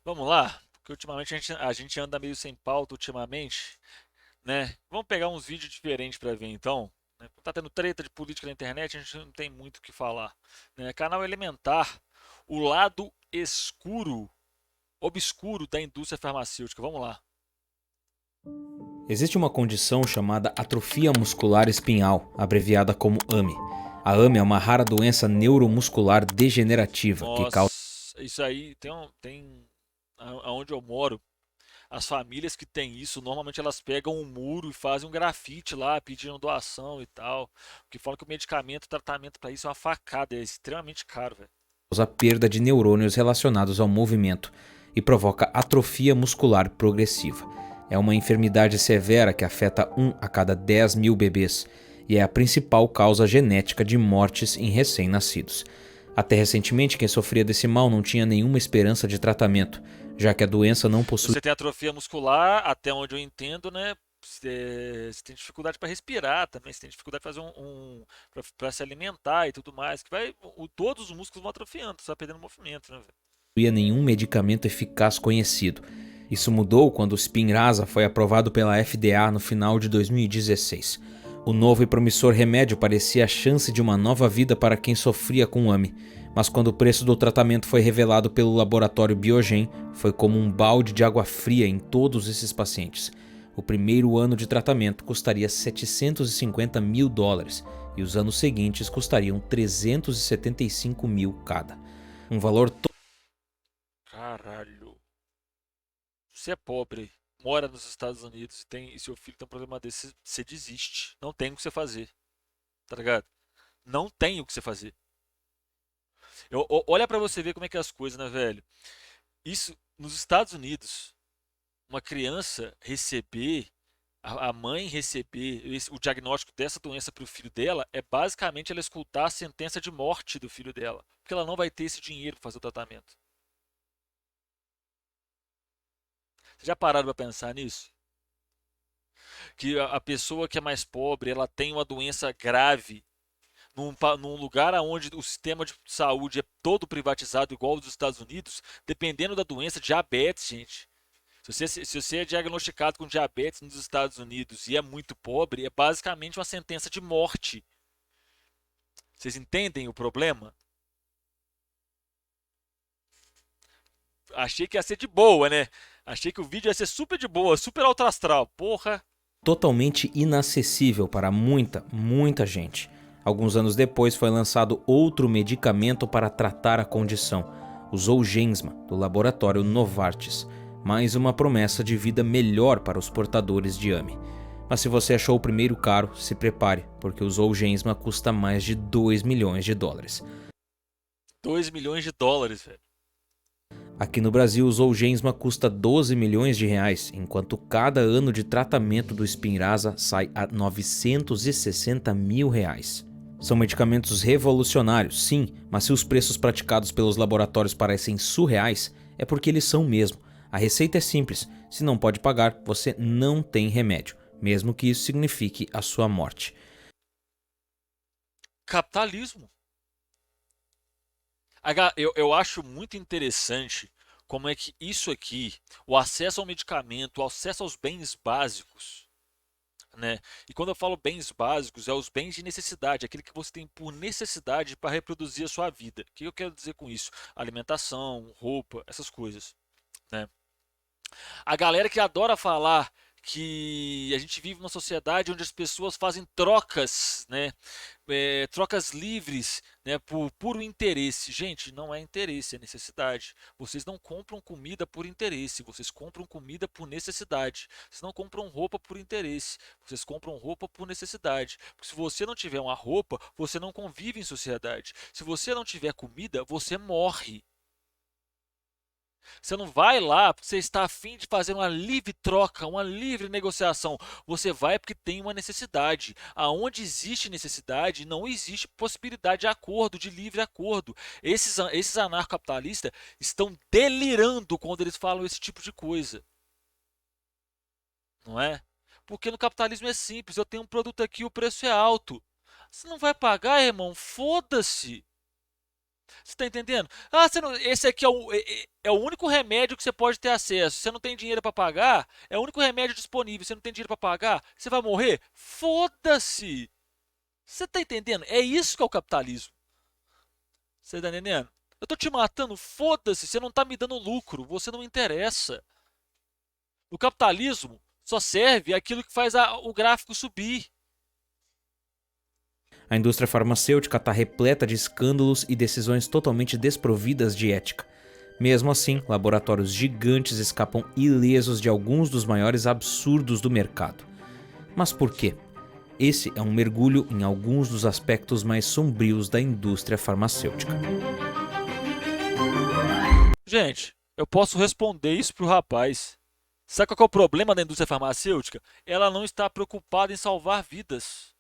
Vamos lá, porque ultimamente a gente anda meio sem pauta ultimamente, né? Vamos pegar uns vídeos diferentes para ver então. Né? Tá tendo treta de política na internet, a gente não tem muito o que falar. Né? Canal Elementar, o lado escuro, obscuro da indústria farmacêutica. Vamos lá. Existe uma condição chamada atrofia muscular espinhal, abreviada como AME. A AME é uma rara doença neuromuscular degenerativa que causa. Nossa, isso aí aonde eu moro. As famílias que têm isso, normalmente elas pegam um muro e fazem um grafite lá, pedindo doação e tal. Porque falam que o medicamento, o tratamento para isso é uma facada, é extremamente caro, velho. Causa perda de neurônios relacionados ao movimento e provoca atrofia muscular progressiva. É uma enfermidade severa que afeta 1 a cada 10 mil bebês e é a principal causa genética de mortes em recém-nascidos. Até recentemente, quem sofria desse mal não tinha nenhuma esperança de tratamento, já que a doença não Se possui. você tem atrofia muscular, até onde eu entendo, né? Você tem dificuldade para respirar também, você tem dificuldade para fazer para se alimentar e tudo mais, que todos os músculos vão atrofiando, você vai perdendo movimento, né, velho? Nenhum medicamento eficaz conhecido. Isso mudou quando o Spinraza foi aprovado pela FDA no final de 2016. O novo e promissor remédio parecia a chance de uma nova vida para quem sofria com AME, mas quando o preço do tratamento foi revelado pelo laboratório Biogen, foi como um balde de água fria em todos esses pacientes. O primeiro ano de tratamento custaria 750 mil dólares e os anos seguintes custariam 375 mil cada. Um valor. Caralho. Você é pobre, mora nos Estados Unidos e seu filho tem um problema desse, você desiste. Não tem o que você fazer, tá ligado? Não tem o que você fazer. Olha pra você ver como é que é as coisas, né, velho? Isso, nos Estados Unidos, uma criança receber, a mãe receber o diagnóstico dessa doença pro filho dela é basicamente ela escutar a sentença de morte do filho dela. Porque ela não vai ter esse dinheiro pra fazer o tratamento. Vocês já pararam pra pensar nisso? Que a pessoa que é mais pobre, ela tem uma doença grave num lugar onde o sistema de saúde é todo privatizado, igual os dos Estados Unidos, dependendo da doença, diabetes, gente. Se você é diagnosticado com diabetes nos Estados Unidos e é muito pobre, é basicamente uma sentença de morte. Vocês entendem o problema? Achei que ia ser de boa, né? Achei que o vídeo ia ser super de boa, super alto astral. Porra. Totalmente inacessível para muita gente. Alguns anos depois foi lançado outro medicamento para tratar a condição, o Zolgensma, do laboratório Novartis, mais uma promessa de vida melhor para os portadores de AME. Mas se você achou o primeiro caro, se prepare, porque o Zolgensma custa mais de 2 milhões de dólares. 2 milhões de dólares, velho. Aqui no Brasil, o Zolgensma custa 12 milhões de reais, enquanto cada ano de tratamento do Spinraza sai a 960 mil reais. São medicamentos revolucionários, sim, mas se os preços praticados pelos laboratórios parecem surreais, é porque eles são mesmo. A receita é simples: se não pode pagar, você não tem remédio, mesmo que isso signifique a sua morte. Capitalismo. Eu acho muito interessante como é que isso aqui, o acesso ao medicamento, o acesso aos bens básicos, né? E quando eu falo bens básicos, é os bens de necessidade, aquele que você tem por necessidade para reproduzir a sua vida. O que eu quero dizer com isso? Alimentação, roupa, essas coisas, né? A galera que adora falar que a gente vive numa sociedade onde as pessoas fazem trocas, né? Trocas livres, né? Por puro interesse. Gente, não é interesse, é necessidade. Vocês não compram comida por interesse, vocês compram comida por necessidade. Vocês não compram roupa por interesse, vocês compram roupa por necessidade. Porque se você não tiver uma roupa, você não convive em sociedade. Se você não tiver comida, você morre. Você não vai lá porque você está afim de fazer uma livre troca, uma livre negociação. Você vai porque tem uma necessidade. Aonde existe necessidade, não existe possibilidade de acordo, de livre acordo. Esses anarcocapitalistas estão delirando quando eles falam esse tipo de coisa, não é? Porque no capitalismo é simples. Eu tenho um produto aqui, o preço é alto. Você não vai pagar, irmão? Foda-se. Você está entendendo? Ah, você não, esse aqui é o único remédio que você pode ter acesso. Você não tem dinheiro para pagar, é o único remédio disponível. Você não tem dinheiro para pagar, você vai morrer? Foda-se! Você está entendendo? É isso que é o capitalismo. Você está entendendo? Eu tô te matando, foda-se, você não está me dando lucro, você não me interessa. O capitalismo só serve aquilo que faz o gráfico subir. A indústria farmacêutica está repleta de escândalos e decisões totalmente desprovidas de ética. Mesmo assim, laboratórios gigantes escapam ilesos de alguns dos maiores absurdos do mercado. Mas por quê? Esse é um mergulho em alguns dos aspectos mais sombrios da indústria farmacêutica. Gente, eu posso responder isso pro rapaz. Sabe qual que é o problema da indústria farmacêutica? Ela não está preocupada em salvar vidas,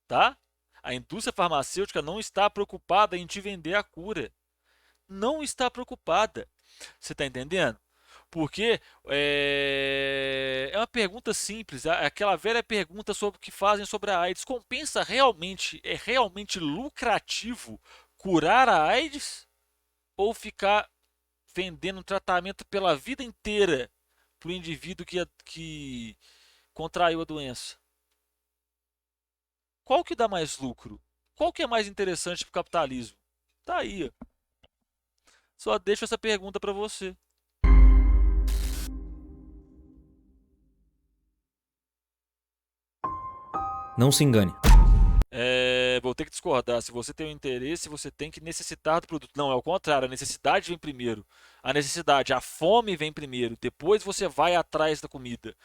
tá? A indústria farmacêutica não está preocupada em te vender a cura. Não está preocupada. Você está entendendo? Porque é uma pergunta simples, aquela velha pergunta sobre o que fazem sobre a AIDS. Compensa realmente, é realmente lucrativo curar a AIDS ou ficar vendendo tratamento pela vida inteira para o indivíduo que contraiu a doença? Qual que dá mais lucro? Qual que é mais interessante para o capitalismo? Tá aí, ó. Só deixo essa pergunta para você. Não se engane. Vou ter que discordar. Se você tem um interesse, você tem que necessitar do produto. Não, é o contrário. A necessidade vem primeiro. A necessidade, a fome vem primeiro. Depois você vai atrás da comida.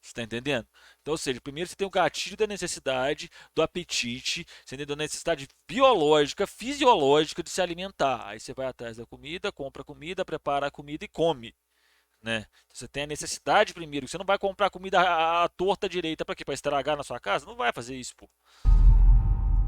Você está entendendo? Então, ou seja, primeiro você tem o gatilho da necessidade, do apetite, você entendeu? Da necessidade biológica, fisiológica de se alimentar. Aí você vai atrás da comida, compra a comida, prepara a comida e come. Né? Você tem a necessidade primeiro. Você não vai comprar comida à torta direita para quê? Para estragar na sua casa? Não vai fazer isso, pô.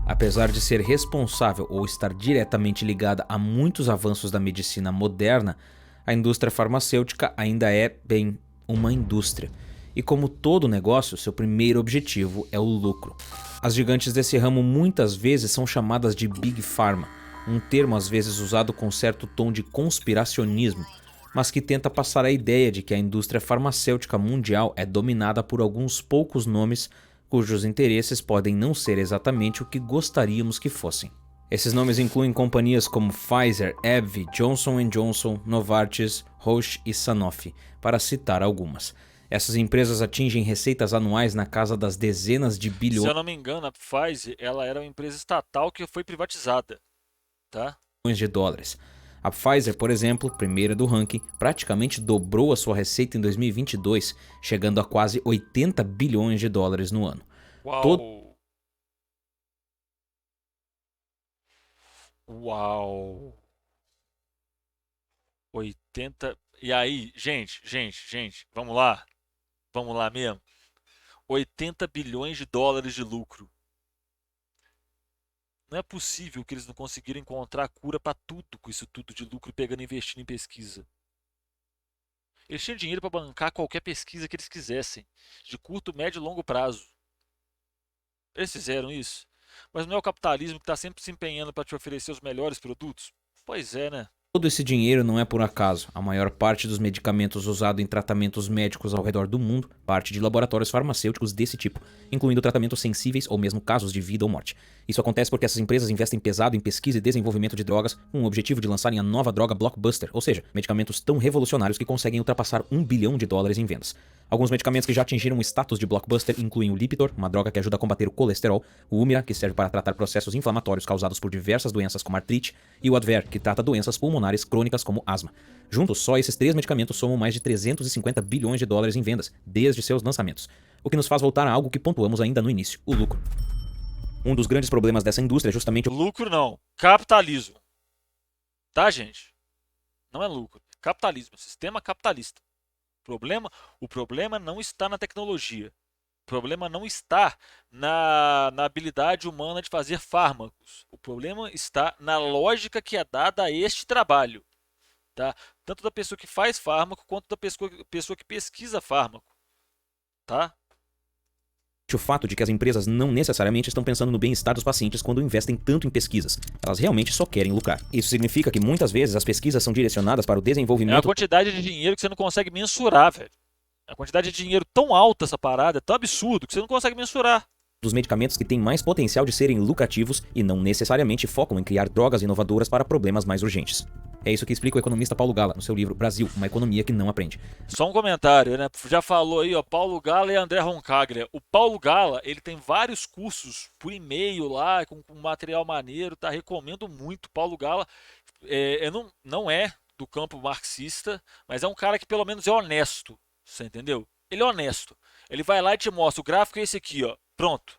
Apesar de ser responsável ou estar diretamente ligada a muitos avanços da medicina moderna, a indústria farmacêutica ainda é, bem, uma indústria. E como todo negócio, seu primeiro objetivo é o lucro. As gigantes desse ramo muitas vezes são chamadas de Big Pharma, um termo às vezes usado com certo tom de conspiracionismo, mas que tenta passar a ideia de que a indústria farmacêutica mundial é dominada por alguns poucos nomes cujos interesses podem não ser exatamente o que gostaríamos que fossem. Esses nomes incluem companhias como Pfizer, AbbVie, Johnson & Johnson, Novartis, Roche e Sanofi, para citar algumas. Essas empresas atingem receitas anuais na casa das dezenas de Se eu bilhões não me engano, a Pfizer, ela era uma empresa estatal que foi privatizada, tá? de dólares. A Pfizer, por exemplo, primeira do ranking, praticamente dobrou a sua receita em 2022, chegando a quase 80 bilhões de dólares no ano. Uau! Uau! 80. E aí, gente, vamos lá mesmo. 80 bilhões de dólares de lucro. Não é possível que eles não conseguiram encontrar cura para tudo com isso tudo de lucro pegando e investindo em pesquisa. Eles tinham dinheiro para bancar qualquer pesquisa que eles quisessem, de curto, médio e longo prazo. Eles fizeram isso. Mas não é o capitalismo que está sempre se empenhando para te oferecer os melhores produtos? Pois é, né? Todo esse dinheiro não é por acaso. A maior parte dos medicamentos usados em tratamentos médicos ao redor do mundo parte de laboratórios farmacêuticos desse tipo, incluindo tratamentos sensíveis ou mesmo casos de vida ou morte. Isso acontece porque essas empresas investem pesado em pesquisa e desenvolvimento de drogas com o objetivo de lançarem a nova droga blockbuster, ou seja, medicamentos tão revolucionários que conseguem ultrapassar $1 bilhão em vendas. Alguns medicamentos que já atingiram o status de blockbuster incluem o Lipitor, uma droga que ajuda a combater o colesterol, o Humira, que serve para tratar processos inflamatórios causados por diversas doenças como artrite, e o Advair, que trata doenças pulmonares crônicas como asma. Juntos, só esses três medicamentos somam mais de 350 bilhões de dólares em vendas, desde seus lançamentos. O que nos faz voltar a algo que pontuamos ainda no início, o lucro. Um dos grandes problemas dessa indústria é justamente o Lucro não, capitalismo. Tá, gente? Não é lucro, é capitalismo, sistema capitalista. O problema não está na tecnologia. O problema não está na habilidade humana de fazer fármacos. O problema está na lógica que é dada a este trabalho, tá? Tanto da pessoa que faz fármaco quanto da pessoa que pesquisa fármaco, tá? o fato de que as empresas não necessariamente estão pensando no bem-estar dos pacientes quando investem tanto em pesquisas. Elas realmente só querem lucrar. Isso significa que muitas vezes as pesquisas são direcionadas para o É uma desenvolvimento quantidade de dinheiro que você não consegue mensurar, velho. A quantidade de dinheiro tão alta essa parada, é tão absurdo que você não consegue mensurar. dos medicamentos que têm mais potencial de serem lucrativos e não necessariamente focam em criar drogas inovadoras para problemas mais urgentes. É isso que explica o economista Paulo Gala no seu livro Brasil, uma economia que não aprende. Só um comentário, né? Já falou aí, ó, Paulo Gala e André Roncaglia. O Paulo Gala, ele tem vários cursos por e-mail lá, com material maneiro, tá? Recomendo muito. Paulo Gala não é do campo marxista, mas é um cara que pelo menos é honesto, você entendeu? Ele é honesto. Ele vai lá e te mostra, o gráfico é esse aqui, ó. Pronto.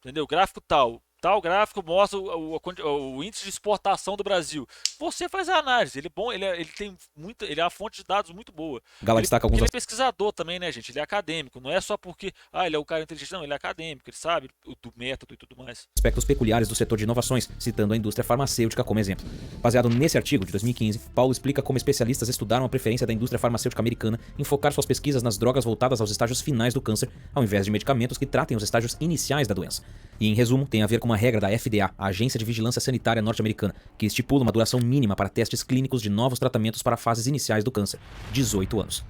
Entendeu? Gráfico tal. Tal gráfico mostra o índice de exportação do Brasil. Você faz a análise. Ele é bom, ele tem muita, ele é uma fonte de dados muito boa. Gala destaca Porque alguns ele é pesquisador também, né, gente? Ele é acadêmico. Não é só porque, ele é o cara inteligente. Não, ele é acadêmico. Ele sabe do método e tudo mais. aspectos peculiares do setor de inovações, citando a indústria farmacêutica como exemplo. Baseado nesse artigo de 2015, Paulo explica como especialistas estudaram a preferência da indústria farmacêutica americana em focar suas pesquisas nas drogas voltadas aos estágios finais do câncer, ao invés de medicamentos que tratem os estágios iniciais da doença. E, em resumo, tem a ver com uma regra da FDA, a Agência de Vigilância Sanitária Norte-Americana, que estipula uma duração mínima para testes clínicos de novos tratamentos para fases iniciais do câncer: 18 anos.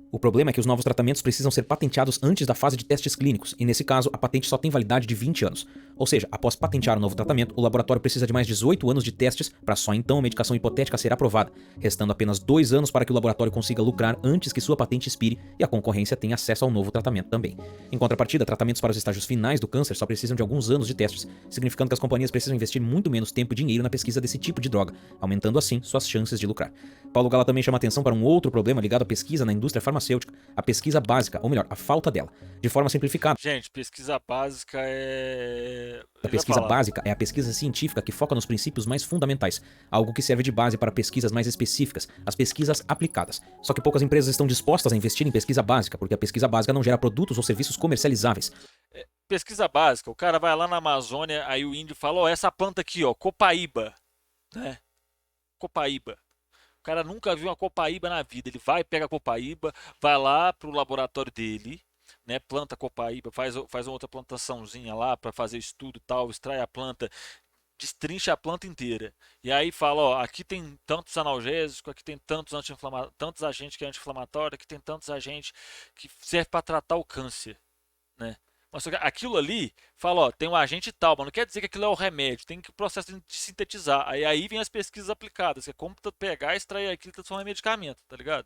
O problema é que os novos tratamentos precisam ser patenteados antes da fase de testes clínicos, e nesse caso a patente só tem validade de 20 anos. Ou seja, após patentear o novo tratamento, o laboratório precisa de mais 18 anos de testes para só então a medicação hipotética ser aprovada, restando apenas 2 anos para que o laboratório consiga lucrar antes que sua patente expire e a concorrência tenha acesso ao novo tratamento também. Em contrapartida, tratamentos para os estágios finais do câncer só precisam de alguns anos de testes, significando que as companhias precisam investir muito menos tempo e dinheiro na pesquisa desse tipo de droga, aumentando assim suas chances de lucrar. Paulo Gala também chama atenção para um outro problema ligado à pesquisa na indústria farmacêutica: a pesquisa básica, ou melhor, a falta dela. De forma simplificada, Gente, pesquisa básica é. a pesquisa básica é a pesquisa científica que foca nos princípios mais fundamentais, algo que serve de base para pesquisas mais específicas, as pesquisas aplicadas. Só que poucas empresas estão dispostas a investir em pesquisa básica, porque a pesquisa básica não gera produtos ou serviços comercializáveis. Pesquisa básica, o cara vai lá na Amazônia, aí o índio fala, ó, essa planta aqui, ó, copaíba, né? Copaíba. O cara nunca viu uma copaíba na vida. Ele vai, pega a copaíba, vai lá pro laboratório dele, né? Planta a copaíba, faz uma outra plantaçãozinha lá para fazer estudo e tal, extrai a planta, destrincha a planta inteira. E aí fala, ó, aqui tem tantos analgésicos, aqui tem tantos agentes que é anti-inflamatório, aqui tem tantos agentes que serve para tratar o câncer, né? Mas só que aquilo ali fala, ó, tem um agente tal, mas não quer dizer que aquilo é o remédio, tem que o processo de sintetizar. Aí vem as pesquisas aplicadas, que é como pegar, extrair aquilo e transformar em medicamento, tá ligado?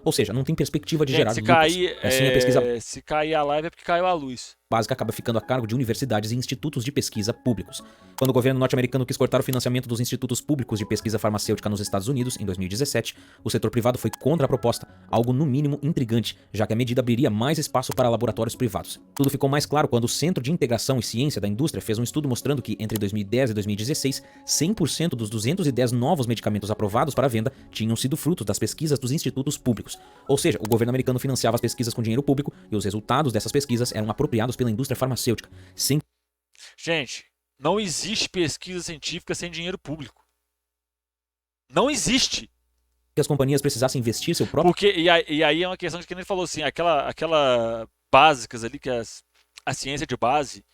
Ou seja, não tem perspectiva de Gente, gerar lucros. Assim, a pesquisa se cair a live é porque caiu a luz. básica acaba ficando a cargo de universidades e institutos de pesquisa públicos. Quando o governo norte-americano quis cortar o financiamento dos institutos públicos de pesquisa farmacêutica nos Estados Unidos, em 2017, o setor privado foi contra a proposta, algo no mínimo intrigante, já que a medida abriria mais espaço para laboratórios privados. Tudo ficou mais claro quando o Centro de Integração e Ciência da Indústria fez um estudo mostrando que, entre 2010 e 2016, 100% dos 210 novos medicamentos aprovados para venda tinham sido frutos das pesquisas dos institutos públicos. Ou seja, o governo americano financiava as pesquisas com dinheiro público e os resultados dessas pesquisas eram apropriados pela indústria farmacêutica, sem Gente, não existe pesquisa científica sem dinheiro público. Não existe. que as companhias precisassem investir seu próprio Porque, e aí é uma questão de que ele falou assim, aquela básicas ali, que é a ciência de base,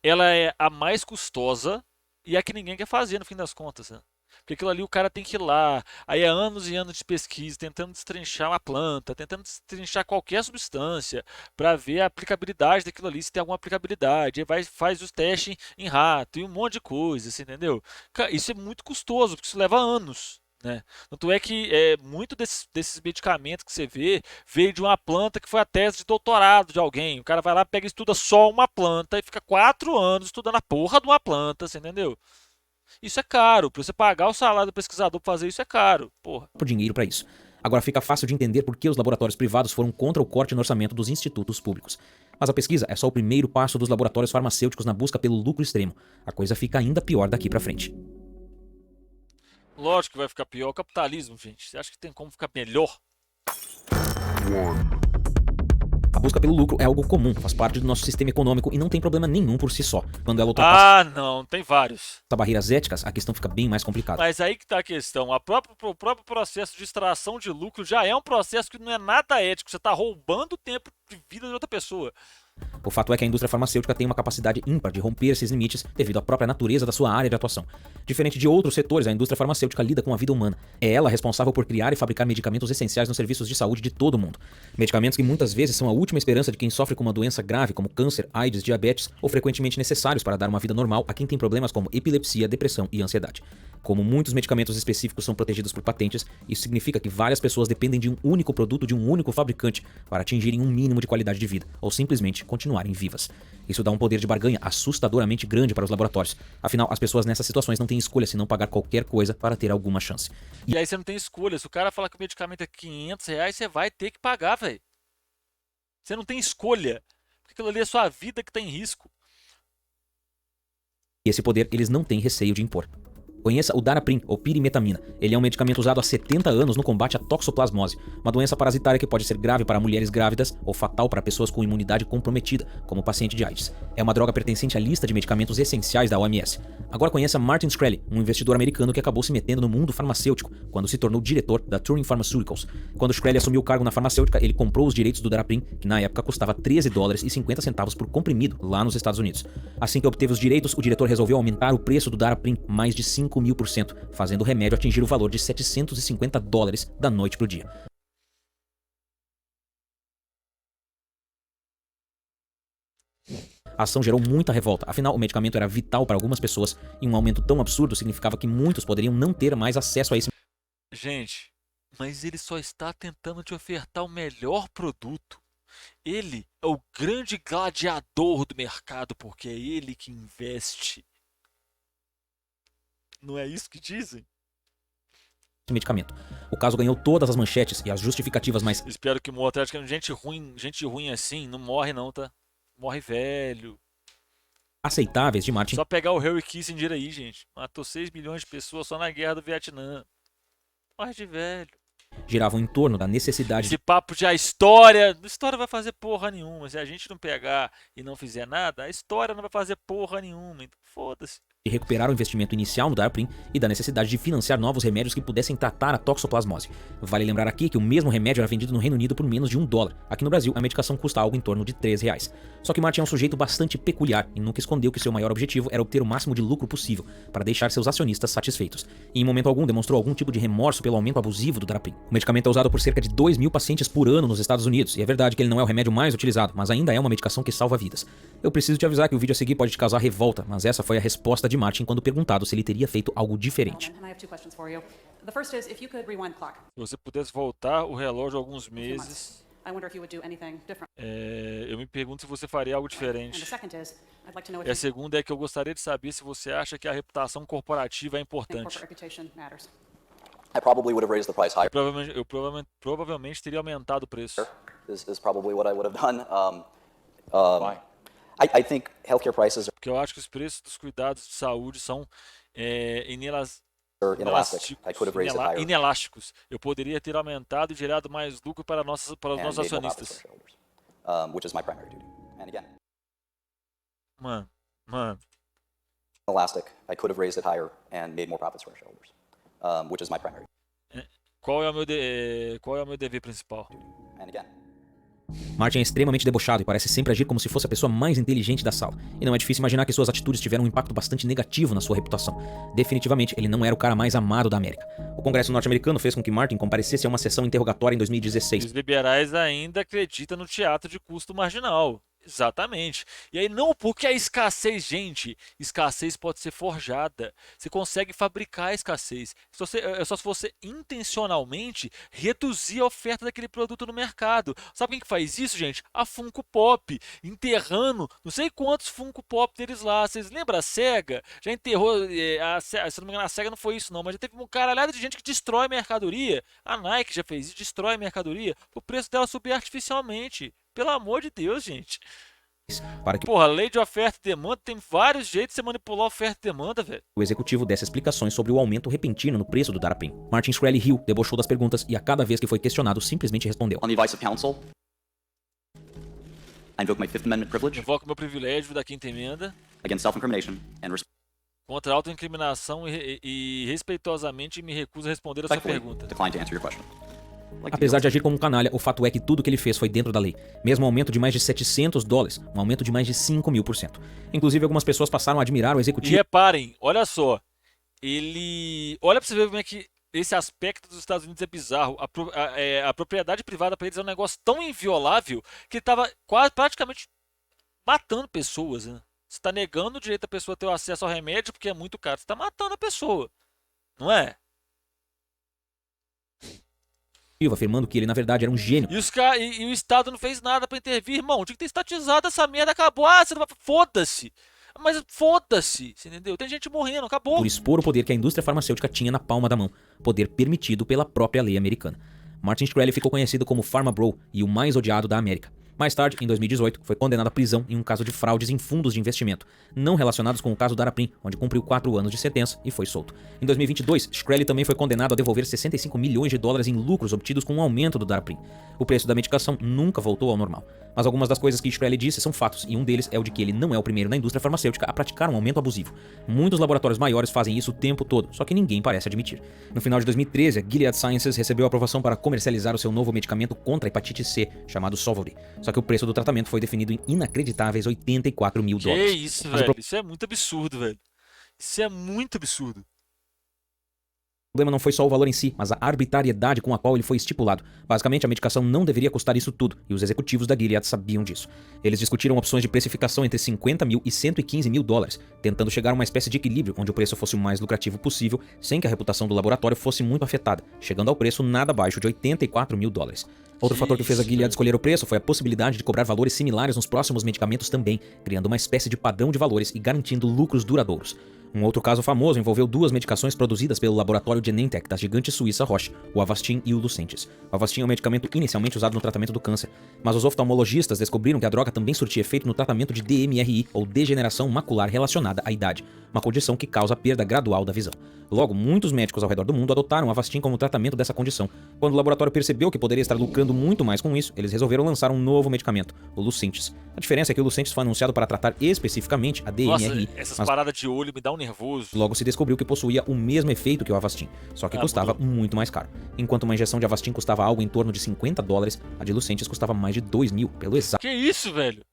ela é a mais custosa e a que ninguém quer fazer no fim das contas, né? Porque aquilo ali o cara tem que ir lá, aí é anos e anos de pesquisa, tentando destrinchar uma planta, tentando destrinchar qualquer substância, para ver a aplicabilidade daquilo ali, se tem alguma aplicabilidade, aí faz os testes em rato e um monte de coisa, assim, entendeu? Isso é muito custoso, porque isso leva anos. Né? Tanto é que muito desses medicamentos que você vê veio de uma planta que foi a tese de doutorado de alguém. O cara vai lá, pega e estuda só uma planta e fica 4 anos estudando a porra de uma planta, você entendeu? Isso é caro. Para você pagar o salário do pesquisador para fazer isso é caro. Porra. dinheiro para isso. Agora fica fácil de entender por que os laboratórios privados foram contra o corte no orçamento dos institutos públicos. Mas a pesquisa é só o primeiro passo dos laboratórios farmacêuticos na busca pelo lucro extremo. A coisa fica ainda pior daqui para frente. Lógico que vai ficar pior. O capitalismo, gente. Você acha que tem como ficar melhor? A busca pelo lucro é algo comum, faz parte do nosso sistema econômico e não tem problema nenhum por si só. Quando ela ultrapassa Não, tem vários. barreiras éticas, a questão fica bem mais complicada. Mas aí que tá a questão. O próprio processo de extração de lucro já é um processo que não é nada ético. Você tá roubando o tempo de vida de outra pessoa. O fato é que a indústria farmacêutica tem uma capacidade ímpar de romper esses limites devido à própria natureza da sua área de atuação. Diferente de outros setores, a indústria farmacêutica lida com a vida humana. É ela responsável por criar e fabricar medicamentos essenciais nos serviços de saúde de todo o mundo. Medicamentos que muitas vezes são a última esperança de quem sofre com uma doença grave como câncer, AIDS, diabetes, ou frequentemente necessários para dar uma vida normal a quem tem problemas como epilepsia, depressão e ansiedade. Como muitos medicamentos específicos são protegidos por patentes, isso significa que várias pessoas dependem de um único produto de um único fabricante para atingirem um mínimo de qualidade de vida, ou simplesmente continuarem vivas. Isso dá um poder de barganha assustadoramente grande para os laboratórios. Afinal, as pessoas nessas situações não têm escolha senão pagar qualquer coisa para ter alguma chance. E aí você não tem escolha. Se o cara falar que o medicamento é R$ 500, você vai ter que pagar, velho. Você não tem escolha. Porque aquilo ali é sua vida que tá em risco. E esse poder eles não têm receio de impor. Conheça o Daraprim, ou pirimetamina. Ele é um medicamento usado há 70 anos no combate à toxoplasmose, uma doença parasitária que pode ser grave para mulheres grávidas ou fatal para pessoas com imunidade comprometida, como o paciente de AIDS. É uma droga pertencente à lista de medicamentos essenciais da OMS. Agora conheça Martin Shkreli, um investidor americano que acabou se metendo no mundo farmacêutico quando se tornou diretor da Turing Pharmaceuticals. Quando Shkreli assumiu o cargo na farmacêutica, ele comprou os direitos do Daraprim, que na época custava $13,50 por comprimido lá nos Estados Unidos. Assim que obteve os direitos, o diretor resolveu aumentar o preço do Daraprim mais de 5.000%, fazendo o remédio atingir o valor de $750 da noite para o dia. A ação gerou muita revolta, afinal o medicamento era vital para algumas pessoas e um aumento tão absurdo significava que muitos poderiam não ter mais acesso a esse. Gente, mas ele só está tentando te ofertar o melhor produto. Ele é o grande gladiador do mercado porque é ele que investe. Não é isso que dizem? medicamento. O caso ganhou todas as manchetes e as justificativas mais Espero que morra. Acho que gente ruim assim não morre não, tá? Morre velho. aceitáveis de Martin Só pegar o Harry Kissinger aí, gente. Matou 6 milhões de pessoas só na guerra do Vietnã. Morre de velho. giravam em torno da necessidade Esse papo de a história vai fazer porra nenhuma. Se a gente não pegar e não fizer nada, a história não vai fazer porra nenhuma. Então foda-se. de recuperar o investimento inicial no Daraprim e da necessidade de financiar novos remédios que pudessem tratar a toxoplasmose. Vale lembrar aqui que o mesmo remédio era vendido no Reino Unido por menos de $1. Aqui no Brasil, a medicação custa algo em torno de R$3. Só que Martin é um sujeito bastante peculiar e nunca escondeu que seu maior objetivo era obter o máximo de lucro possível para deixar seus acionistas satisfeitos. E em momento algum demonstrou algum tipo de remorso pelo aumento abusivo do Daraprim. O medicamento é usado por cerca de 2.000 pacientes por ano nos Estados Unidos, e é verdade que ele não é o remédio mais utilizado, mas ainda é uma medicação que salva vidas. Eu preciso te avisar que o vídeo a seguir pode te causar revolta, mas essa foi a resposta de Martin quando perguntado se ele teria feito algo diferente. Se você pudesse voltar o relógio alguns meses, eu me pergunto se você faria algo diferente. E a segunda é que eu gostaria de saber se você acha que a reputação corporativa é importante. I probably would have raised the price higher. Eu provavelmente teria aumentado o preço. Is probably what I would have done. Why? I think healthcare prices Porque eu acho que os preços dos cuidados de saúde são are inelastic. I could have raised it higher inelásticos. Eu poderia ter aumentado e gerado mais lucro para os and nossos made more profits acionistas. for shareholders, which is my primary duty. And again, Mano, elastic. I could have raised it higher and made more profits for our shareholders, which is my primary qual é o meu dever principal? duty. And again, Martin é extremamente debochado e parece sempre agir como se fosse a pessoa mais inteligente da sala. E não é difícil imaginar que suas atitudes tiveram um impacto bastante negativo na sua reputação. Definitivamente, ele não era o cara mais amado da América. O Congresso norte-americano fez com que Martin comparecesse a uma sessão interrogatória em 2016. Os liberais ainda acreditam no teatro de custo marginal. Exatamente. E aí não porque a escassez, gente, escassez pode ser forjada. Você consegue fabricar a escassez. É só se você intencionalmente reduzir a oferta daquele produto no mercado. Sabe quem que faz isso, gente? A Funko Pop, enterrando não sei quantos Funko Pop deles lá. Vocês lembram a SEGA? Já enterrou, se não me engano a SEGA não foi isso não, mas já teve um caralhada de gente que destrói mercadoria. A Nike já fez isso, destrói mercadoria, o preço dela subir artificialmente. Pelo amor de Deus, gente. Para que Porra, lei de oferta e demanda tem vários jeitos de você manipular oferta e demanda, velho. o executivo desse explicações sobre o aumento repentino no preço do Daraprim. Martin Shkreli riu, debochou das perguntas e a cada vez que foi questionado simplesmente respondeu. on the advice of counsel, I invoke my Fifth Amendment privilege Invoco meu privilégio da quinta emenda against self-incrimination and contra a autoincriminação e respeitosamente me recuso a responder a sua respectfully pergunta. decline to answer your question. Apesar de agir como um canalha, o fato é que tudo que ele fez foi dentro da lei. Mesmo um aumento de mais de $700, um aumento de mais de 5.000%. Inclusive, algumas pessoas passaram a admirar o E executivo. reparem, olha só, ele... Olha pra você ver como é que esse aspecto dos Estados Unidos é bizarro. A propriedade privada para eles é um negócio tão inviolável que ele tava quase, praticamente matando pessoas, né? Você tá negando o direito da pessoa ter o acesso ao remédio porque é muito caro. Você tá matando a pessoa, não é? Afirmando que ele, na verdade, era um gênio. E o Estado não fez nada pra intervir, irmão. Tinha que ter estatizado essa merda, acabou. Ah, você não vai... Foda-se. Mas foda-se, você entendeu? Tem gente morrendo, acabou. Por expor o poder que a indústria farmacêutica tinha na palma da mão, poder permitido pela própria lei americana. Martin Shkreli ficou conhecido como Pharma Bro e o mais odiado da América. Mais tarde, em 2018, foi condenado à prisão em um caso de fraudes em fundos de investimento, não relacionados com o caso Daraprim, onde cumpriu 4 anos de sentença e foi solto. Em 2022, Shkreli também foi condenado a devolver $65 milhões em lucros obtidos com o aumento do Daraprim. O preço da medicação nunca voltou ao normal. Mas algumas das coisas que Shkreli disse são fatos, e um deles é o de que ele não é o primeiro na indústria farmacêutica a praticar um aumento abusivo. Muitos laboratórios maiores fazem isso o tempo todo, só que ninguém parece admitir. No final de 2013, a Gilead Sciences recebeu a aprovação para comercializar o seu novo medicamento contra a hepatite C, chamado Sovaldi. Só que o preço do tratamento foi definido em inacreditáveis $84 mil. Que isso, velho? Isso é muito absurdo, velho. Isso é muito absurdo. O problema não foi só o valor em si, mas a arbitrariedade com a qual ele foi estipulado. Basicamente, a medicação não deveria custar isso tudo, e os executivos da Gilead sabiam disso. Eles discutiram opções de precificação entre $50 mil e $115 mil, tentando chegar a uma espécie de equilíbrio onde o preço fosse o mais lucrativo possível, sem que a reputação do laboratório fosse muito afetada, chegando ao preço nada abaixo de $84 mil. Outro fator que fez a Gilead escolher o preço foi a possibilidade de cobrar valores similares nos próximos medicamentos também, criando uma espécie de padrão de valores e garantindo lucros duradouros. Um outro caso famoso envolveu duas medicações produzidas pelo laboratório Genentech da gigante suíça Roche, o Avastin e o Lucentis. O Avastin é um medicamento inicialmente usado no tratamento do câncer, mas os oftalmologistas descobriram que a droga também surtia efeito no tratamento de DMRI, ou degeneração macular relacionada à idade, uma condição que causa a perda gradual da visão. Logo, muitos médicos ao redor do mundo adotaram o Avastin como tratamento dessa condição. Quando o laboratório percebeu que poderia estar lucrando muito mais com isso, eles resolveram lançar um novo medicamento, o Lucentis. A diferença é que o Lucentis foi anunciado para tratar especificamente a DMRI. Nossa, essas paradas de olho me dá um nervoso. Logo se descobriu que possuía o mesmo efeito que o Avastin, só que custava muito mais caro. Enquanto uma injeção de Avastin custava algo em torno de $50, a de Lucentis custava mais de $2 mil, pelo exato Que isso, velho?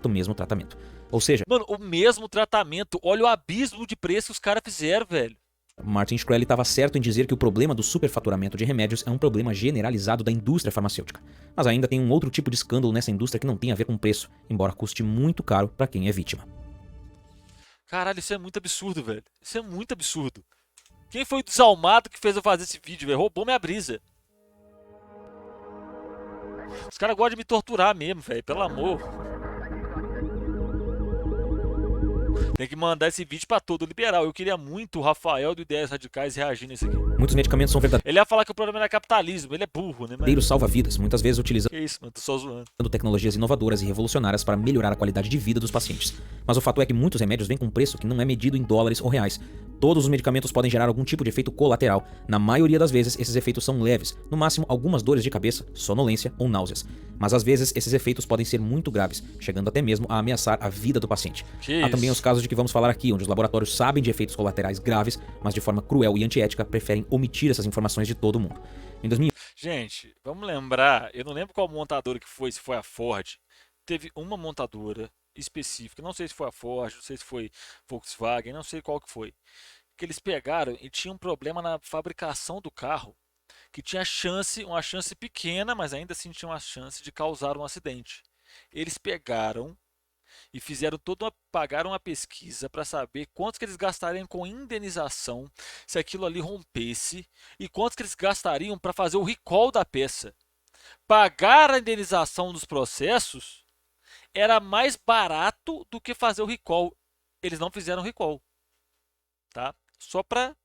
mesmo tratamento. Ou seja, mano, o mesmo tratamento. Olha o abismo de preço que os caras fizeram, velho. Martin Shkreli estava certo em dizer que o problema do superfaturamento de remédios é um problema generalizado da indústria farmacêutica. Mas ainda tem um outro tipo de escândalo nessa indústria que não tem a ver com preço, embora custe muito caro para quem é vítima. Caralho, isso é muito absurdo, velho. Isso é muito absurdo. Quem foi o desalmado que fez eu fazer esse vídeo, velho? Roubou minha brisa. Os caras gostam de me torturar mesmo, velho. Pelo amor. Tem que mandar esse vídeo pra todo liberal. Eu queria muito o Rafael do Ideias Radicais reagir nesse aqui. Muitos medicamentos são verdadeiros Ele ia falar que o problema era capitalismo. Ele é burro, né, mano? salva-vidas, muitas vezes utilizando Que isso, mano? Tô só zoando. tecnologias inovadoras e revolucionárias para melhorar a qualidade de vida dos pacientes. Mas o fato é que muitos remédios vêm com um preço que não é medido em dólares ou reais. Todos os medicamentos podem gerar algum tipo de efeito colateral. Na maioria das vezes, esses efeitos são leves, no máximo algumas dores de cabeça, sonolência ou náuseas. Mas às vezes, esses efeitos podem ser muito graves, chegando até mesmo a ameaçar a vida do paciente. Há também os casos de que vamos falar aqui, onde os laboratórios sabem de efeitos colaterais graves, mas de forma cruel e antiética preferem omitir essas informações de todo mundo. Em 2000... Gente, vamos lembrar, eu não lembro qual montadora que foi, se foi a Ford. Teve uma montadora específica, não sei se foi a Ford, não sei se foi Volkswagen, não sei qual que foi. Que eles pegaram e tinha um problema na fabricação do carro, que tinha uma chance pequena, mas ainda assim tinha uma chance de causar um acidente. Eles pegaram e pagaram uma pesquisa para saber quanto que eles gastariam com indenização se aquilo ali rompesse e quanto que eles gastariam para fazer o recall da peça. Pagar a indenização dos processos era mais barato do que fazer o recall. Eles não fizeram recall, tá? Só para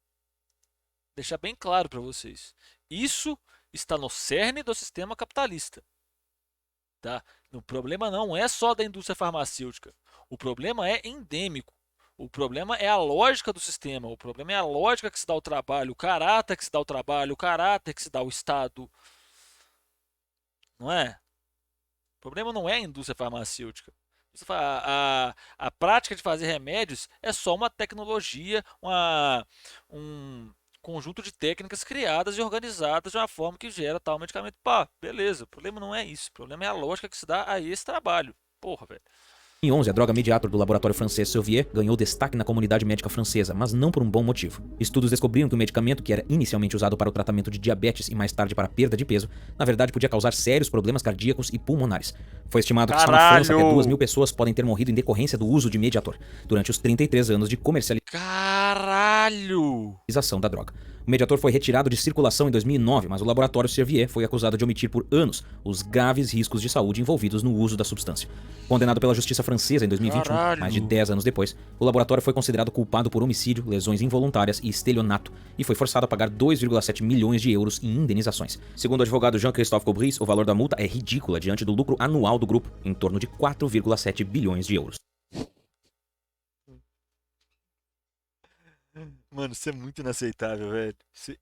deixar bem claro para vocês. Isso está no cerne do sistema capitalista. Tá? O problema não é só da indústria farmacêutica. O problema é endêmico. O problema é a lógica do sistema. O problema é a lógica que se dá ao trabalho, o caráter que se dá ao trabalho, o caráter que se dá ao Estado. Não é? O problema não é a indústria farmacêutica. A prática de fazer remédios é só uma tecnologia, um conjunto de técnicas criadas e organizadas de uma forma que gera tal medicamento. Pá, beleza. O problema não é isso. O problema é a lógica que se dá a esse trabalho. Porra, velho. Em 2011, a droga Mediator do laboratório francês Servier ganhou destaque na comunidade médica francesa, mas não por um bom motivo. Estudos descobriram que o medicamento, que era inicialmente usado para o tratamento de diabetes e mais tarde para a perda de peso, na verdade podia causar sérios problemas cardíacos e pulmonares. Foi estimado que só na França até 2.000 pessoas podem ter morrido em decorrência do uso de Mediator, durante os 33 anos de comercialização da droga. O Mediator foi retirado de circulação em 2009, mas o laboratório Servier foi acusado de omitir por anos os graves riscos de saúde envolvidos no uso da substância. Condenado pela justiça francesa em 2021, mais de 10 anos depois, o laboratório foi considerado culpado por homicídio, lesões involuntárias e estelionato, e foi forçado a pagar 2,7 milhões de euros em indenizações. Segundo o advogado Jean-Christophe Cobris, o valor da multa é ridícula diante do lucro anual do grupo, em torno de 4,7 bilhões de euros. Mano, isso é muito inaceitável, velho.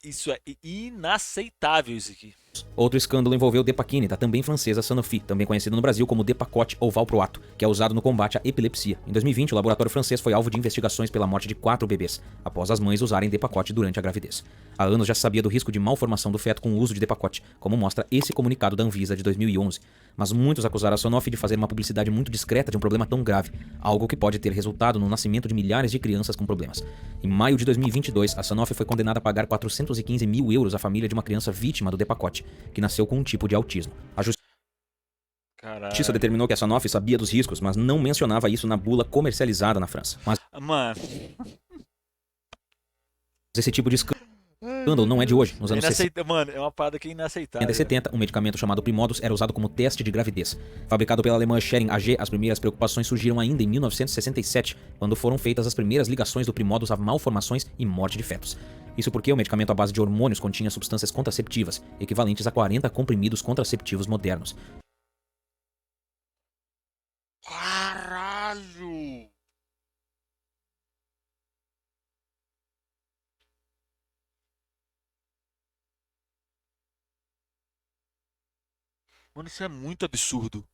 Isso é inaceitável, isso aqui. Outro escândalo envolveu Depakine, da também francesa Sanofi, também conhecido no Brasil como Depakote ou Valproato, que é usado no combate à epilepsia. Em 2020, o laboratório francês foi alvo de investigações pela morte de 4 bebês, após as mães usarem Depakote durante a gravidez. Há anos já se sabia do risco de malformação do feto com o uso de Depakote, como mostra esse comunicado da Anvisa de 2011. Mas muitos acusaram a Sanofi de fazer uma publicidade muito discreta de um problema tão grave, algo que pode ter resultado no nascimento de milhares de crianças com problemas. Em maio de 2022, a Sanofi foi condenada a pagar 415 mil euros à família de uma criança vítima do Depakote, que nasceu com um tipo de autismo. A justiça determinou que a Sanofi sabia dos riscos, mas não mencionava isso na bula comercializada na França. Mas esse tipo de escândalo não é de hoje. Nos anos 60, mano, é uma parada que é inaceitável. Em 70, um medicamento chamado Primodos era usado como teste de gravidez. Fabricado pela alemã Schering AG, as primeiras preocupações surgiram ainda em 1967, quando foram feitas as primeiras ligações do Primodos a malformações e morte de fetos. Isso porque o medicamento à base de hormônios continha substâncias contraceptivas, equivalentes a 40 comprimidos contraceptivos modernos. Caralho! Mano, isso é muito absurdo.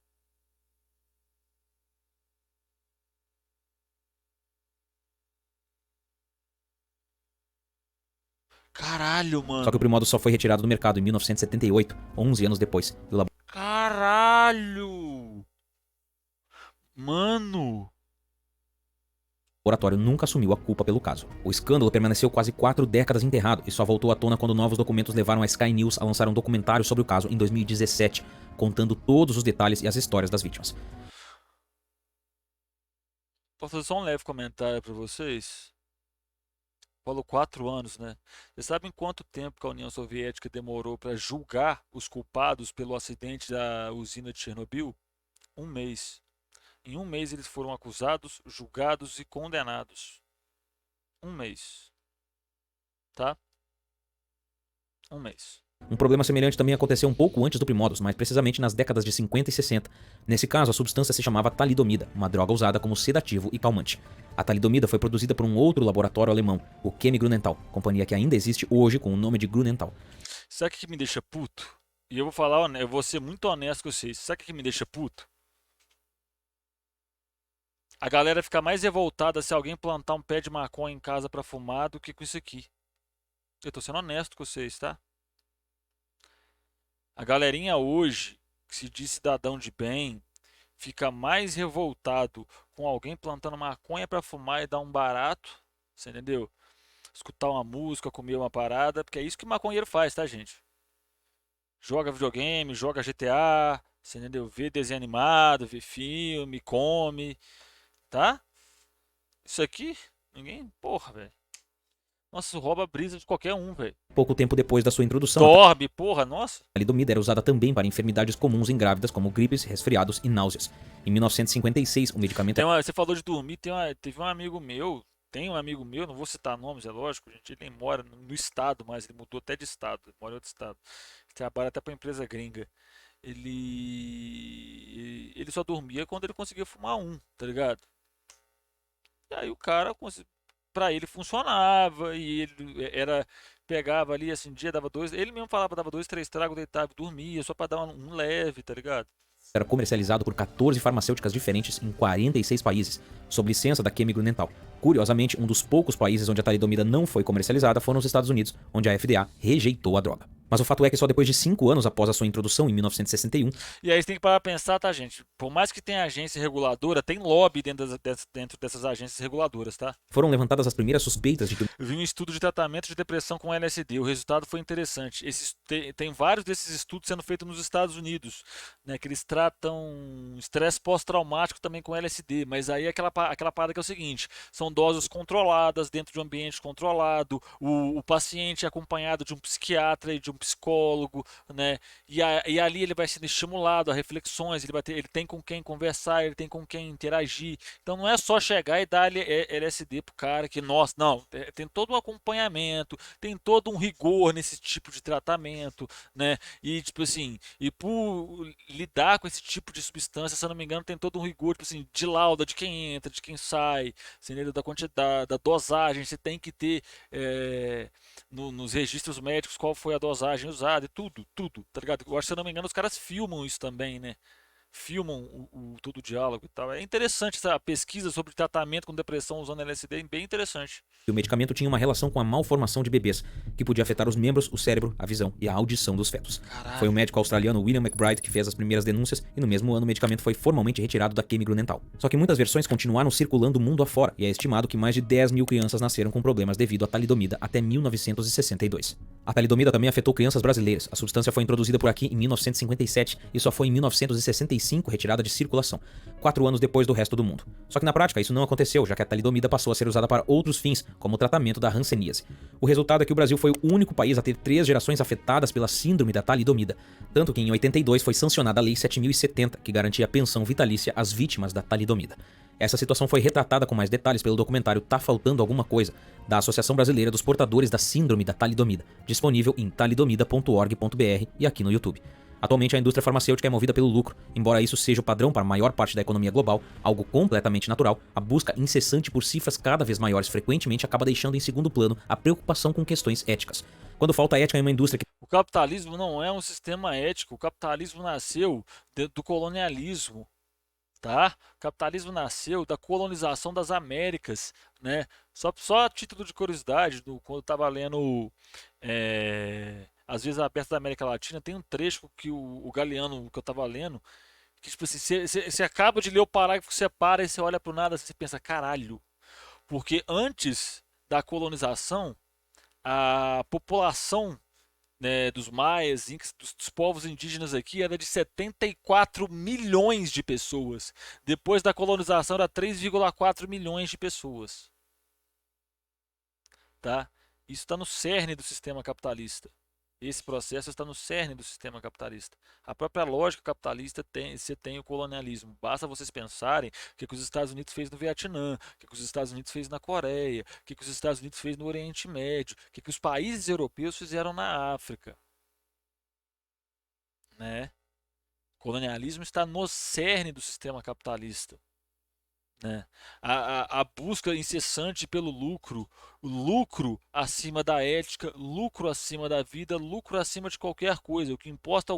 Caralho, mano. Só que o Primodos só foi retirado do mercado em 1978, 11 anos depois. E o Caralho! Mano! laboratório nunca assumiu a culpa pelo caso. O escândalo permaneceu quase 4 décadas enterrado e só voltou à tona quando novos documentos levaram a Sky News a lançar um documentário sobre o caso em 2017, contando todos os detalhes e as histórias das vítimas. Posso fazer só um leve comentário pra vocês? Falou 4 anos, né? Vocês sabem quanto tempo que a União Soviética demorou para julgar os culpados pelo acidente da usina de Chernobyl? 1 mês. Em 1 mês eles foram acusados, julgados e condenados. 1 mês. Tá? 1 mês. Um problema semelhante também aconteceu um pouco antes do Primodos, mais precisamente nas décadas de 50 e 60. Nesse caso, a substância se chamava talidomida, uma droga usada como sedativo e calmante. A talidomida foi produzida por um outro laboratório alemão, o Chemie Grunenthal, companhia que ainda existe hoje com o nome de Grunenthal. Sabe o que me deixa puto? E eu vou falar, eu vou ser muito honesto com vocês. Sabe o que me deixa puto? A galera fica mais revoltada se alguém plantar um pé de maconha em casa pra fumar do que com isso aqui. Eu tô sendo honesto com vocês, tá? A galerinha hoje, que se diz cidadão de bem, fica mais revoltado com alguém plantando maconha pra fumar e dar um barato, você entendeu? Escutar uma música, comer uma parada, porque é isso que maconheiro faz, tá, gente? Joga videogame, joga GTA, você entendeu? Vê desenho animado, vê filme, come, tá? Isso aqui, ninguém, porra, velho. Nossa, isso rouba a brisa de qualquer um, velho. Pouco tempo depois da sua introdução, Dorme, porra, nossa. a talidomida era usada também para enfermidades comuns em grávidas como gripes, resfriados e náuseas. Em 1956, o medicamento Você falou de dormir, teve um amigo meu, tem um amigo meu, não vou citar nomes, é lógico, gente, ele nem mora no estado, mas ele mudou até de estado, ele mora em outro estado. Ele trabalha até pra empresa gringa. Ele só dormia quando ele conseguia fumar um, tá ligado? E aí o cara, pra ele funcionava, e ele pegava ali, assim, dia dava dois, ele mesmo falava, dava 2, 3 tragos, deitava e dormia, só pra dar um leve, tá ligado? era comercializado por 14 farmacêuticas diferentes em 46 países, sob licença da Chemi Grünenthal. Curiosamente, um dos poucos países onde a talidomida não foi comercializada foram os Estados Unidos, onde a FDA rejeitou a droga. Mas o fato é que só depois de 5 anos após a sua introdução, em 1961, E aí você tem que parar pra pensar, tá, gente? Por mais que tenha agência reguladora, tem lobby dentro dessas agências reguladoras, tá? foram levantadas as primeiras suspeitas de que Eu vi um estudo de tratamento de depressão com LSD. O resultado foi interessante. Tem vários desses estudos sendo feitos nos Estados Unidos, né? Que eles tratam estresse pós-traumático também com LSD. Mas aí é aquela parada que é o seguinte: são doses controladas dentro de um ambiente controlado. O paciente é acompanhado de um psiquiatra e de um psicólogo, né? E ali ele vai sendo estimulado a reflexões. Ele tem com quem conversar, ele tem com quem interagir. Então não é só chegar e dar LSD pro cara que, nossa, não, tem todo um acompanhamento, tem todo um rigor nesse tipo de tratamento, né? E tipo assim, e por lidar com esse tipo de substância, se eu não me engano, tem todo um rigor, tipo assim, de lauda de quem entra, de quem sai, entendeu? Da quantidade, da dosagem, você tem que ter nos registros médicos qual foi a dosagem usada, e tudo, tá ligado? Eu acho que, se eu não me engano, os caras filmam isso também, né? Filmam todo o diálogo e tal. É interessante essa pesquisa sobre tratamento com depressão usando LSD, bem interessante. o medicamento tinha uma relação com a malformação de bebês, que podia afetar os membros, o cérebro, a visão e a audição dos fetos. Caralho. Foi o médico australiano William McBride que fez as primeiras denúncias e no mesmo ano o medicamento foi formalmente retirado da Chemi Grünenthal. Só que muitas versões continuaram circulando o mundo afora e é estimado que mais de 10 mil crianças nasceram com problemas devido à talidomida até 1962. A talidomida também afetou crianças brasileiras. A substância foi introduzida por aqui em 1957 e só foi em 1965 retirada de circulação, 4 anos depois do resto do mundo. Só que na prática isso não aconteceu, já que a talidomida passou a ser usada para outros fins, como o tratamento da hanseníase. O resultado é que o Brasil foi o único país a ter 3 gerações afetadas pela síndrome da talidomida, tanto que em 82 foi sancionada a Lei 7070, que garantia pensão vitalícia às vítimas da talidomida. Essa situação foi retratada com mais detalhes pelo documentário Tá Faltando Alguma Coisa, da Associação Brasileira dos Portadores da Síndrome da Talidomida, disponível em talidomida.org.br e aqui no YouTube. Atualmente a indústria farmacêutica é movida pelo lucro, embora isso seja o padrão para a maior parte da economia global, algo completamente natural, a busca incessante por cifras cada vez maiores frequentemente acaba deixando em segundo plano a preocupação com questões éticas. Quando falta ética em uma indústria que O capitalismo não é um sistema ético. O capitalismo nasceu do colonialismo, tá? O capitalismo nasceu da colonização das Américas, né? Só a título de curiosidade, quando eu estava lendo Às vezes Abertas da América Latina, tem um trecho que o Galeano que eu estava lendo, que tipo assim, você acaba de ler o parágrafo, você para e você olha para o nada e você pensa, caralho, porque antes da colonização, a população, né, dos maias, incas, dos povos indígenas aqui era de 74 milhões de pessoas. Depois da colonização era 3,4 milhões de pessoas. Tá? Isso está no cerne do sistema capitalista. Esse processo está no cerne do sistema capitalista. A própria lógica capitalista você tem o colonialismo. Basta vocês pensarem o que os Estados Unidos fez no Vietnã, o que os Estados Unidos fez na Coreia, o que os Estados Unidos fez no Oriente Médio, o que os países europeus fizeram na África. Né? O colonialismo está no cerne do sistema capitalista. Né? A busca incessante pelo lucro, lucro acima da ética, lucro acima da vida, lucro acima de qualquer coisa. O que importa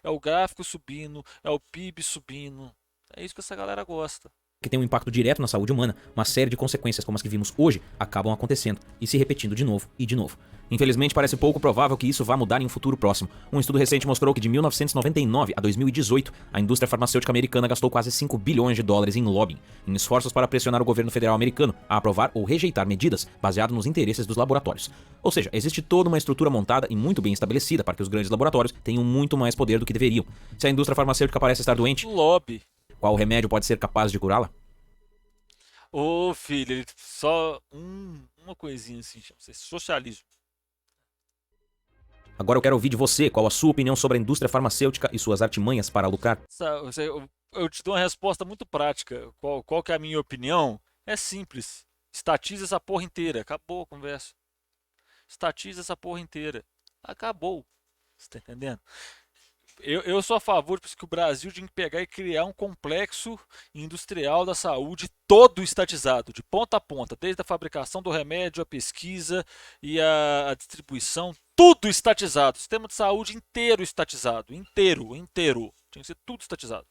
é o gráfico subindo, é o PIB subindo. É isso que essa galera gosta. tem um impacto direto na saúde humana, uma série de consequências como as que vimos hoje acabam acontecendo e se repetindo de novo e de novo. Infelizmente, parece pouco provável que isso vá mudar em um futuro próximo. Um estudo recente mostrou que de 1999 a 2018, a indústria farmacêutica americana gastou quase 5 bilhões de dólares em lobbying, em esforços para pressionar o governo federal americano a aprovar ou rejeitar medidas baseadas nos interesses dos laboratórios. Ou seja, existe toda uma estrutura montada e muito bem estabelecida para que os grandes laboratórios tenham muito mais poder do que deveriam. Se a indústria farmacêutica parece estar doente, Lobby. qual remédio pode ser capaz de curá-la? Ô filho, ele só uma coisinha assim, chama-se socialismo. Agora eu quero ouvir de você qual a sua opinião sobre a indústria farmacêutica e suas artimanhas para lucrar. Eu te dou uma resposta muito prática. Qual que é a minha opinião? É simples. Estatiza essa porra inteira. Acabou a conversa. Estatiza essa porra inteira. Acabou. Você tá entendendo? Eu sou a favor de que o Brasil tinha que pegar e criar um complexo industrial da saúde todo estatizado, de ponta a ponta, desde a fabricação do remédio, a pesquisa e a distribuição, tudo estatizado. Sistema de saúde inteiro estatizado, inteiro. Tinha que ser tudo estatizado,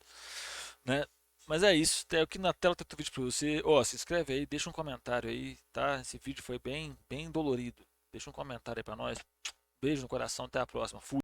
né? Mas é isso, tem aqui na tela tem outro vídeo para você. Ó, se inscreve aí, deixa um comentário aí, tá? Esse vídeo foi bem dolorido. Deixa um comentário aí para nós. Beijo no coração, até a próxima. Fui.